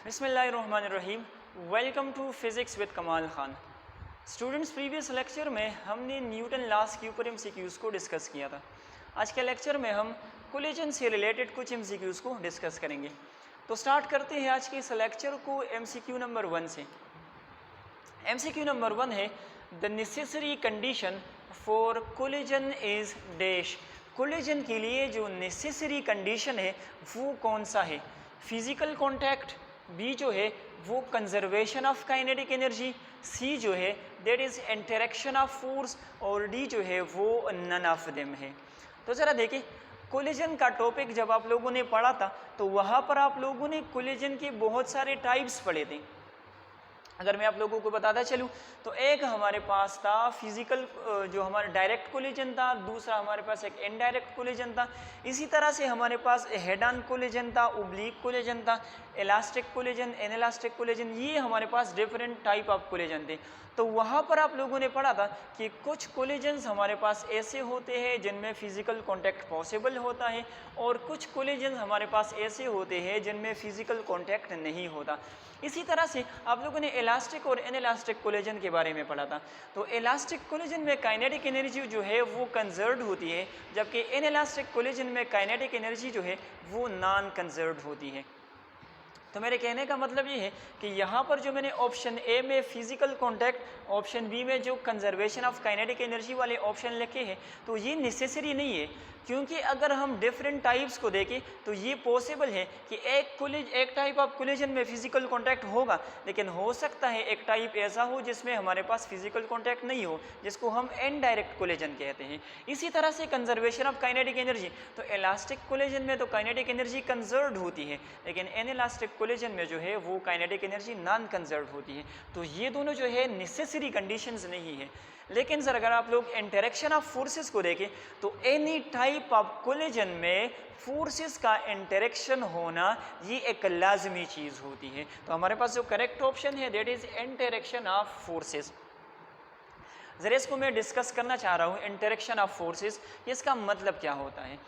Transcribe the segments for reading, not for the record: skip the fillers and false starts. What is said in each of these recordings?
बिस्मिल्लाहिर्रहमानिर्रहीम। Welcome to physics with कमाल Khan. Students, previous lecture में हमने न्यूटन लॉस के ऊपर एमसीक्यूज़ को डिस्कस किया था। आज के लेक्चर में हम कोलिजन से रिलेटेड कुछ एमसीक्यूज़ को डिस्कस करेंगे। तो स्टार्ट करते हैं आज के इस लेक्चर को एमसीक्यू नंबर 1 से। एमसीक्यू नंबर 1 है the necessary condition for collision is dash. Collision के लिए जो नेसेसरी कंडीशन है वो कौन सा है? फिजिकल कॉन्टैक्ट, बी जो है वो कंजर्वेशन ऑफ काइनेटिक एनर्जी, सी जो है that is interaction of force, और डी जो है वो नन ऑफ देम है। तो ज़रा देखिए, कोलिजन का टॉपिक जब आप लोगों ने पढ़ा था तो वहाँ पर आप लोगों ने कोलिजन के बहुत सारे टाइप्स पढ़े थे। अगर मैं आप लोगों को बताता चलूँ तो एक हमारे पास था फिजिकल, जो हमारा डायरेक्ट कोलिजन था, दूसरा हमारे पास एक इनडायरेक्ट कोलिजन था। इसी तरह से हमारे पास हेड ऑन कोलिजन था, ओब्लिक कोलिजन था, इलास्टिक कोलिजन, इनइलास्टिक कोलिजन, ये हमारे पास डिफरेंट टाइप ऑफ कोलिजन थे। तो वहाँ पर आप लोगों ने पढ़ा था कि कुछ कोलिजन्स हमारे पास ऐसे होते हैं जिनमें फिजिकल कांटेक्ट पॉसिबल होता है, और कुछ कोलिजन्स हमारे पास ऐसे होते हैं जिनमें फिजिकल कांटेक्ट नहीं होता। इसी तरह से आप लोगों ने इलास्टिक और इनइलास्टिक कोलिजन के बारे में पढ़ा था। तो इलास्टिक कोलिजन में काइनेटिक एनर्जी जो है वो कंजर्व्ड होती है, जबकि इनइलास्टिक कोलिजन में काइनेटिक एनर्जी जो है वो नॉन कंजर्व्ड होती है। तो मेरे कहने का मतलब ये है कि यहाँ पर जो मैंने ऑप्शन ए में फिजिकल कांटेक्ट, ऑप्शन बी में जो कंजर्वेशन ऑफ काइनेटिक एनर्जी वाले ऑप्शन लिखे हैं, तो ये नेसेसरी नहीं है, क्योंकि अगर हम डिफरेंट टाइप्स को देखें तो ये पॉसिबल है कि एक टाइप ऑफ कोलिजन में फिजिकल कांटेक्ट होगा, लेकिन हो सकता है एक टाइप ऐसा हो जिसमें हमारे पास फिजिकल कांटेक्ट नहीं हो, जिसको हम इनडायरेक्ट कोलिजन कहते हैं। इसी तरह से कंजर्वेशन ऑफ काइनेटिक एनर्जी, तो इलास्टिक कोलिजन में तो काइनेटिक एनर्जी कंजर्व्ड होती है, लेकिन इनइलास्टिक कोलिजन में जो है वो काइनेटिक एनर्जी नॉन कंजर्व्ड होती है। तो ये दोनों जो है नेसेसरी कंडीशंस नहीं है। लेकिन सर अगर आप लोग इंटरेक्शन ऑफ फोर्सेस को देखें तो एनी टाइप ऑफ कोलिजन में फोर्सेस का इंटरेक्शन होना ये एक लाजमी चीज़ होती है। तो हमारे पास जो करेक्ट ऑप्शन है that is interaction of forces. ज़रा इसको मैं डिस्कस करना चाह रहा हूँ, इंटरेक्शन ऑफ फोर्सेस, इसका मतलब क्या होता है?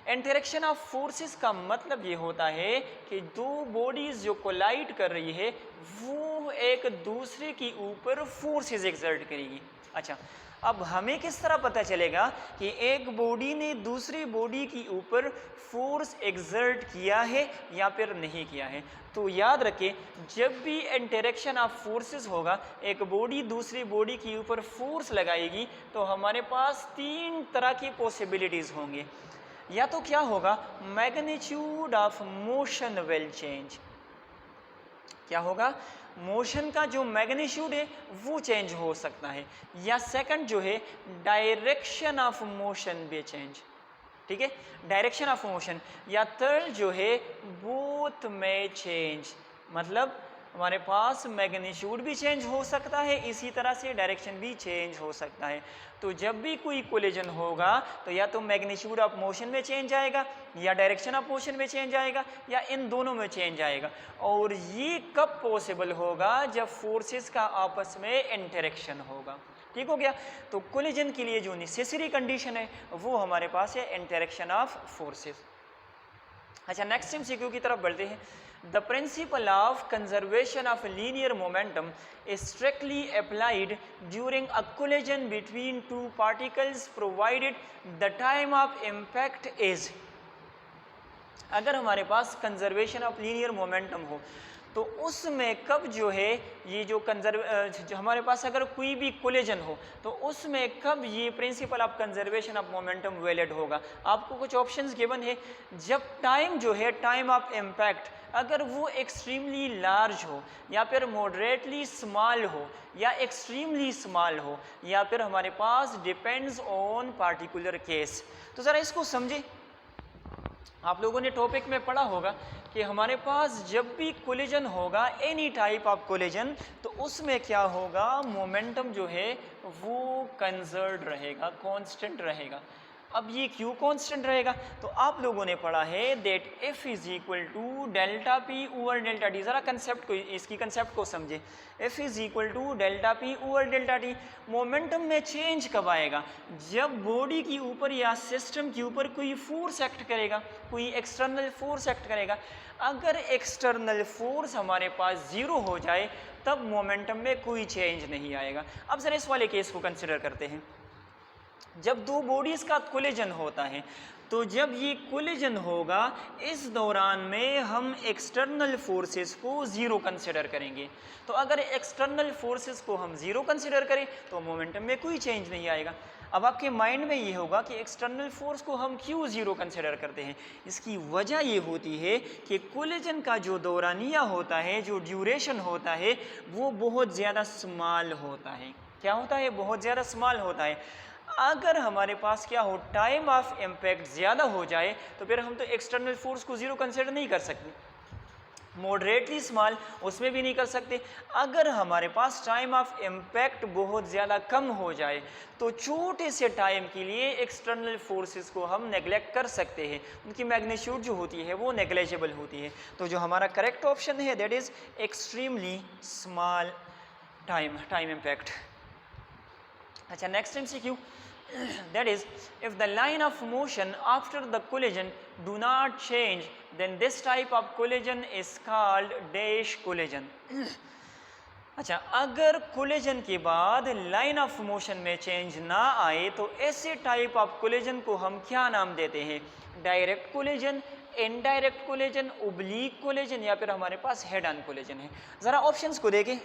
इंटरेक्शन ऑफ फोर्सेस का मतलब ये होता है कि दो बॉडीज़ जो कोलाइड कर रही है वो एक दूसरे के ऊपर फोर्सेस एक्सर्ट करेगी। अच्छा, अब हमें किस तरह पता चलेगा कि एक बॉडी ने दूसरी बॉडी के ऊपर फोर्स एक्सर्ट किया है या फिर नहीं किया है? तो याद रखें, जब भी इंटरेक्शन ऑफ फोर्सेस होगा, एक बॉडी दूसरी बॉडी के ऊपर फोर्स लगाएगी, तो हमारे पास तीन तरह की पॉसिबिलिटीज़ होंगे। या तो क्या होगा, magnitude of motion will change. क्या होगा? मोशन का जो मैग्नीट्यूड है वो चेंज हो सकता है। या सेकंड जो है, डायरेक्शन ऑफ मोशन भी चेंज, ठीक है, डायरेक्शन ऑफ मोशन। या थर्ड जो है, बोथ में चेंज, मतलब हमारे पास मैग्नीट्यूड भी चेंज हो सकता है, इसी तरह से डायरेक्शन भी चेंज हो सकता है। तो जब भी कोई कोलिजन होगा तो या तो मैग्नीट्यूड ऑफ मोशन में चेंज आएगा, या डायरेक्शन ऑफ मोशन में चेंज आएगा, या इन दोनों में चेंज आएगा। और ये कब पॉसिबल होगा? जब फोर्सेस का आपस में इंटरेक्शन होगा। ठीक हो गया? तो कोलिजन के लिए जो नेसेसरी कंडीशन है वो हमारे पास है इंटरेक्शन ऑफ फोर्सेस। अच्छा, नेक्स्ट एमसीक्यू की तरफ बढ़ते हैं। The principle of conservation of linear momentum is strictly applied during a collision between two particles provided the time of impact is। अगर हमारे पास कंजर्वेशन ऑफ लीनियर मोमेंटम हो तो उसमें कब जो है ये जो हमारे पास अगर कोई भी कोलिजन हो तो उसमें कब ये principle of conservation of momentum valid होगा? आपको कुछ ऑप्शंस गिवन है। जब टाइम जो है, टाइम ऑफ इम्पैक्ट, अगर वो एक्सट्रीमली लार्ज हो, या फिर मॉडरेटली स्मॉल हो, या एक्सट्रीमली स्मॉल हो, या फिर हमारे पास डिपेंड्स ऑन पार्टिकुलर केस। तो ज़रा इसको समझें। आप लोगों ने टॉपिक में पढ़ा होगा कि हमारे पास जब भी कोलिजन होगा, एनी टाइप ऑफ कोलिजन, तो उसमें क्या होगा, मोमेंटम जो है वो कंजर्व्ड रहेगा, कांस्टेंट रहेगा। अब ये क्यू कांस्टेंट रहेगा। तो आप लोगों ने पढ़ा है that F is equal to delta P over delta T. ज़रा कंसेप्ट को, इसकी कंसेप्ट को समझे। F is equal to delta P over delta T. Momentum में चेंज कब आएगा? जब बॉडी के ऊपर या सिस्टम के ऊपर कोई फोर्स एक्ट करेगा, कोई एक्सटर्नल फोर्स एक्ट करेगा। अगर एक्सटर्नल फोर्स हमारे पास ज़ीरो हो जाए तब मोमेंटम में कोई चेंज नहीं आएगा। अब ज़रा इस वाले केस को कंसिडर करते हैं। जब दो बॉडीज़ का कोलिजन होता है, तो जब ये कोलिजन होगा इस दौरान में हम एक्सटर्नल फोर्सेस को ज़ीरो कंसिडर करेंगे। तो अगर एक्सटर्नल फोर्सेस को हम ज़ीरो कंसिडर करें तो मोमेंटम में कोई चेंज नहीं आएगा। अब आपके माइंड में ये होगा कि एक्सटर्नल फोर्स को हम क्यों ज़ीरो कंसिडर करते हैं। इसकी वजह ये होती है कि कोलिजन का जो दौरानिया होता है, जो ड्यूरेशन होता है, वो बहुत ज़्यादा स्मॉल होता है। क्या होता है? बहुत ज़्यादा स्मॉल होता है। अगर हमारे पास क्या हो, टाइम ऑफ इम्पैक्ट ज़्यादा हो जाए तो फिर हम तो एक्सटर्नल फोर्स को ज़ीरो कंसिडर नहीं कर सकते। मॉडरेटली स्मॉल उसमें भी नहीं कर सकते। अगर हमारे पास टाइम ऑफ इम्पैक्ट बहुत ज़्यादा कम हो जाए तो छोटे से टाइम के लिए एक्सटर्नल फोर्सेस को हम नेगलेक्ट कर सकते हैं। उनकी मैग्नीट्यूड जो होती है वो नेग्लेजिबल होती है। तो जो हमारा करेक्ट ऑप्शन है that is extremely small time impact. अच्छा, next MCQ, that is, if the line of motion after the collision do not change, then this type of collision is called dash collision. अच्छा, अगर collision के बाद line of motion में change ना आए तो ऐसे टाइप ऑफ कोलिजन को हम क्या नाम देते हैं? Direct collision, indirect collision, oblique collision, या फिर हमारे पास हेड ऑन कोलिजन है। ज़रा ऑप्शंस को देखें।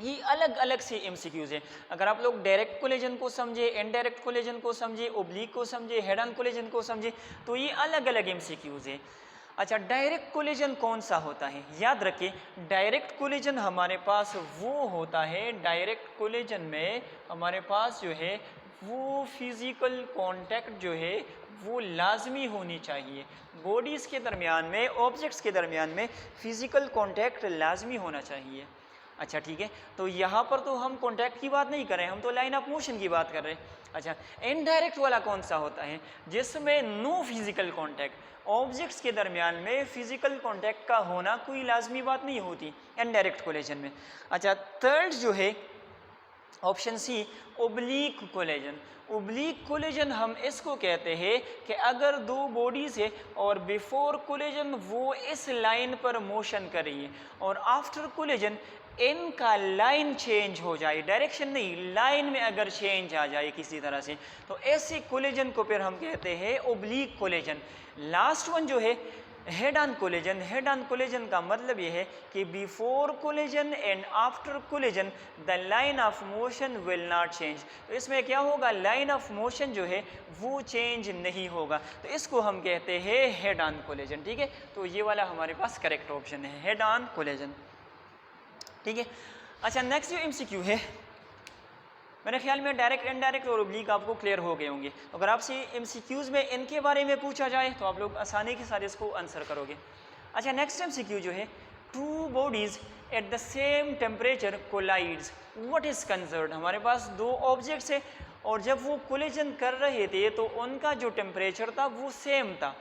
ये अलग अलग से MCQs है। अगर आप लोग डायरेक्ट कोलिजन को समझे, इनडायरेक्ट कोलिजन को समझे, ओब्लीक को समझे, हेड ऑन कोलिजन को समझे, तो ये अलग अलग MCQs है। अच्छा, डायरेक्ट कोलिजन कौन सा होता है? याद रखिए, डायरेक्ट कोलिजन हमारे पास वो होता है, डायरेक्ट कोलिजन में हमारे पास जो है वो फिज़िकल कांटेक्ट जो है वो लाजमी होनी चाहिए। बॉडीज़ के दरमियान में, ऑब्जेक्ट्स के दरमियान में फ़िज़िकल कांटेक्ट लाजमी होना चाहिए। अच्छा ठीक है, तो यहाँ पर तो हम कॉन्टैक्ट की बात नहीं कर रहे हैं, हम तो लाइन ऑफ मोशन की बात कर रहे हैं। अच्छा, इनडायरेक्ट वाला कौन सा होता है? जिसमें नो फिजिकल कॉन्टैक्ट, ऑब्जेक्ट्स के दरमियान में फिजिकल कॉन्टैक्ट का होना कोई लाजमी बात नहीं होती इनडायरेक्ट कोलिजन में। अच्छा, थर्ड जो है option C, oblique collision. Oblique collision हम इसको कहते हैं कि अगर दो बॉडीज है और बिफोर कोलिजन वो इस लाइन पर मोशन कर रही है और आफ्टर कोलिजन इनका लाइन चेंज हो जाए, डायरेक्शन नहीं, लाइन में अगर चेंज आ जाए किसी तरह से, तो ऐसे कोलिजन को फिर हम कहते हैं ओब्लीक कोलिजन। लास्ट वन जो है head on collision. Head on collision का मतलब ये है कि before collision and after collision the line of motion will not change. तो इसमें क्या होगा, लाइन ऑफ मोशन जो है वो चेंज नहीं होगा, तो इसको हम कहते हैं हेड ऑन कोलिजन। ठीक है, तो ये वाला हमारे पास करेक्ट ऑप्शन है, हेड ऑन कोलिजन। ठीक है। अच्छा, नेक्स्ट जो MCQ है, मेरे ख्याल में डायरेक्ट, इनडायरेक्ट और ओब्लीक आपको क्लियर हो गए होंगे। अगर आपसे MCQs में इनके बारे में पूछा जाए तो आप लोग आसानी के साथ इसको आंसर करोगे। अच्छा, नेक्स्ट MCQ जो है, two bodies at the same temperature collides, what is conserved. हमारे पास दो ऑब्जेक्ट्स है और जब वो कोलिजन कर रहे थे तो उनका जो टेम्परेचर था वो सेम था,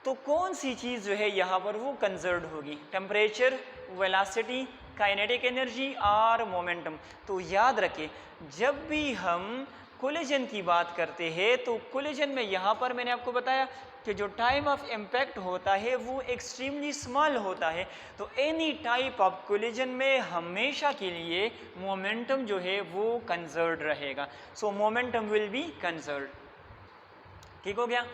तो कौन सी चीज़ जो है यहाँ पर वो कंजर्व्ड होगी? टेम्परेचर, वेलोसिटी, काइनेटिक एनर्जी और मोमेंटम। तो याद रखें, जब भी हम कोलिजन की बात करते हैं तो कोलिजन में यहाँ पर मैंने आपको बताया कि जो टाइम ऑफ इम्पैक्ट होता है वो एक्सट्रीमली स्मॉल होता है, तो एनी टाइप ऑफ कोलिजन में हमेशा के लिए मोमेंटम जो है वो कंजर्व्ड रहेगा। So momentum will be conserved. ठीक हो गया।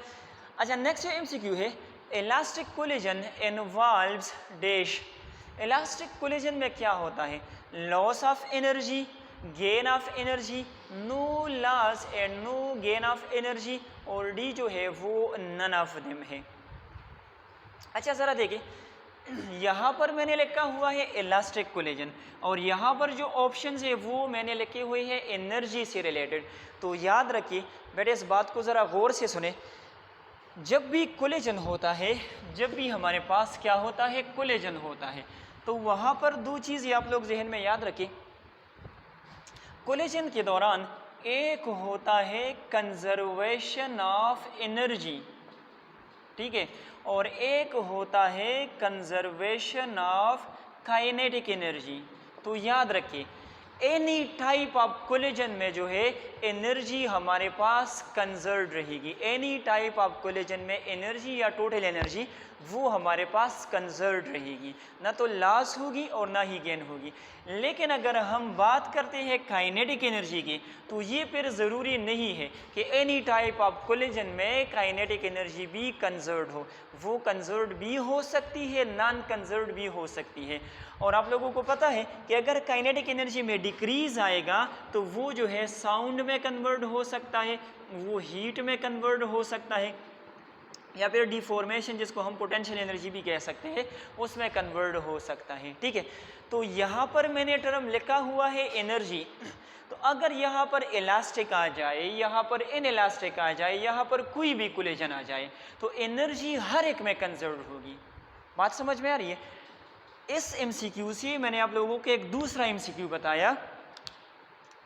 अच्छा, नेक्स्ट MCQ है, elastic collision involves dash. Elastic collision में क्या होता है? Loss of energy, gain of energy, no loss and no gain of energy, और डी जो है वो नन ऑफ देम है। अच्छा, ज़रा देखिए, यहाँ पर मैंने लिखा हुआ है इलास्टिक कोलिजन और यहाँ पर जो ऑप्शंस है वो मैंने लिखे हुए हैं एनर्जी से रिलेटेड। तो याद रखिए बेटे, इस बात को ज़रा गौर से सुने। जब भी कोलिजन होता है, जब भी हमारे पास क्या होता है, कोलिजन होता है, तो वहाँ पर दो चीज़ें आप लोग जहन में याद रखें। कोलिजन के दौरान एक होता है कंजर्वेशन ऑफ एनर्जी, ठीक है, और एक होता है कंजर्वेशन ऑफ काइनेटिक एनर्जी। तो याद रखिए एनी टाइप ऑफ कोलिजन में जो है एनर्जी हमारे पास कंजर्व रहेगी, एनी टाइप ऑफ कोलिजन में एनर्जी या टोटल एनर्जी वो हमारे पास कंजर्व रहेगी, ना तो लॉस होगी और ना ही गेन होगी। लेकिन अगर हम बात करते हैं काइनेटिक एनर्जी की तो ये फिर ज़रूरी नहीं है कि एनी टाइप ऑफ कोलिजन में काइनेटिक एनर्जी भी कंजर्व हो, वो कंजर्व भी हो सकती है, नॉन कंजर्व भी हो सकती है। और आप लोगों को पता है कि अगर काइनेटिक एनर्जी में डिक्रीज आएगा तो वो जो है साउंड में कन्वर्ट हो सकता है, वो हीट में कन्वर्ट हो सकता है, या फिर डिफॉर्मेशन जिसको हम पोटेंशियल एनर्जी भी कह सकते हैं उसमें कन्वर्ट हो सकता है, ठीक है। तो यहाँ पर मैंने टर्म लिखा हुआ है एनर्जी, तो अगर यहाँ पर इलास्टिक आ जाए, यहाँ पर इनइलास्टिक आ जाए, यहाँ पर कोई भी कोलिजन आ जाए तो एनर्जी हर एक में कंजर्व होगी। बात समझ में आ रही है? इस एमसीक्यू से मैंने आप लोगों को एक दूसरा एमसीक्यू बताया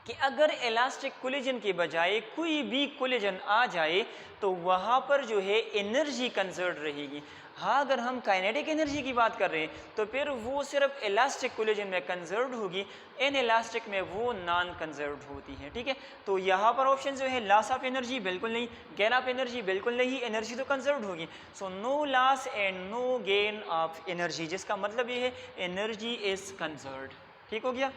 कि अगर इलास्टिक कोलिजन के बजाय कोई भी कोलिजन आ जाए तो वहाँ पर जो है एनर्जी कंजर्व रहेगी। हाँ, अगर हम काइनेटिक एनर्जी की बात कर रहे हैं तो फिर वो सिर्फ इलास्टिक कोलिजन में कंजर्व होगी, इन इलास्टिक में वो नॉन कंजर्व होती है, ठीक है। तो यहाँ पर ऑप्शन जो है लॉस ऑफ एनर्जी बिल्कुल नहीं, गेन ऑफ एनर्जी बिल्कुल नहीं, एनर्जी तो कंजर्व होगी। So no loss and no gain of energy, जिसका मतलब ये है एनर्जी इज कंजर्व, ठीक हो गया।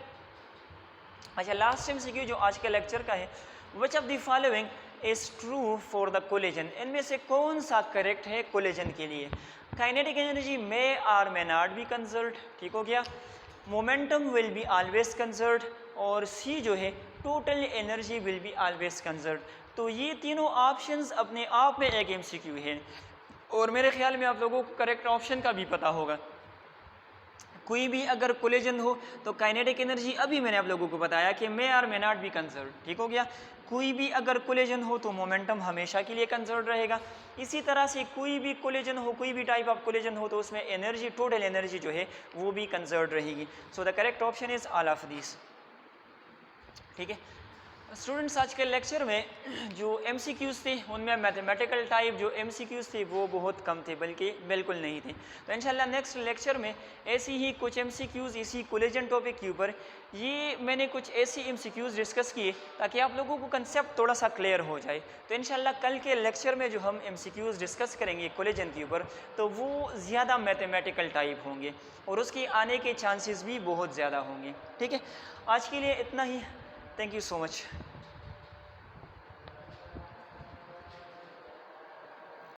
अच्छा, लास्ट एमसीक्यू जो आज के लेक्चर का है, which of the following is true for the collision, इनमें से कौन सा करेक्ट है कोलिजन के लिए? Kinetic energy may or may not be conserved, ठीक हो गया। Momentum will be always conserved, और सी जो है total energy will be always conserved. तो ये तीनों ऑप्शंस अपने आप में एक एमसीक्यू है, और मेरे ख्याल में आप लोगों को करेक्ट ऑप्शन का भी पता होगा। कोई भी अगर कोलिजन हो तो काइनेटिक एनर्जी अभी मैंने आप लोगों को बताया कि may or may not be conserve, ठीक हो गया। कोई भी अगर कोलिजन हो तो मोमेंटम हमेशा के लिए कंजर्व रहेगा। इसी तरह से कोई भी कोलिजन हो, कोई भी टाइप ऑफ कोलिजन हो तो उसमें एनर्जी, टोटल एनर्जी जो है वो भी कंजर्व रहेगी। So the correct option is all of this, ठीक है। स्टूडेंट्स, आज के लेक्चर में जो MCQs थे उनमें मैथमेटिकल टाइप जो MCQs थे वो बहुत कम थे, बल्कि बिल्कुल नहीं थे। तो इंशाल्लाह नेक्स्ट लेक्चर में ऐसी ही कुछ MCQs इसी कोलिजन टॉपिक के ऊपर ये मैंने कुछ ऐसी MCQs डिस्कस किए ताकि आप लोगों को कंसेप्ट थोड़ा सा क्लियर हो जाए। तो इंशाल्लाह कल के लेक्चर में जो हम MCQs डिस्कस करेंगे कोलिजन के ऊपर तो वो ज़्यादा मैथमेटिकल टाइप होंगे और उसके आने के चांसेस भी बहुत ज़्यादा होंगे, ठीक है। आज के लिए इतना ही। Thank you so much.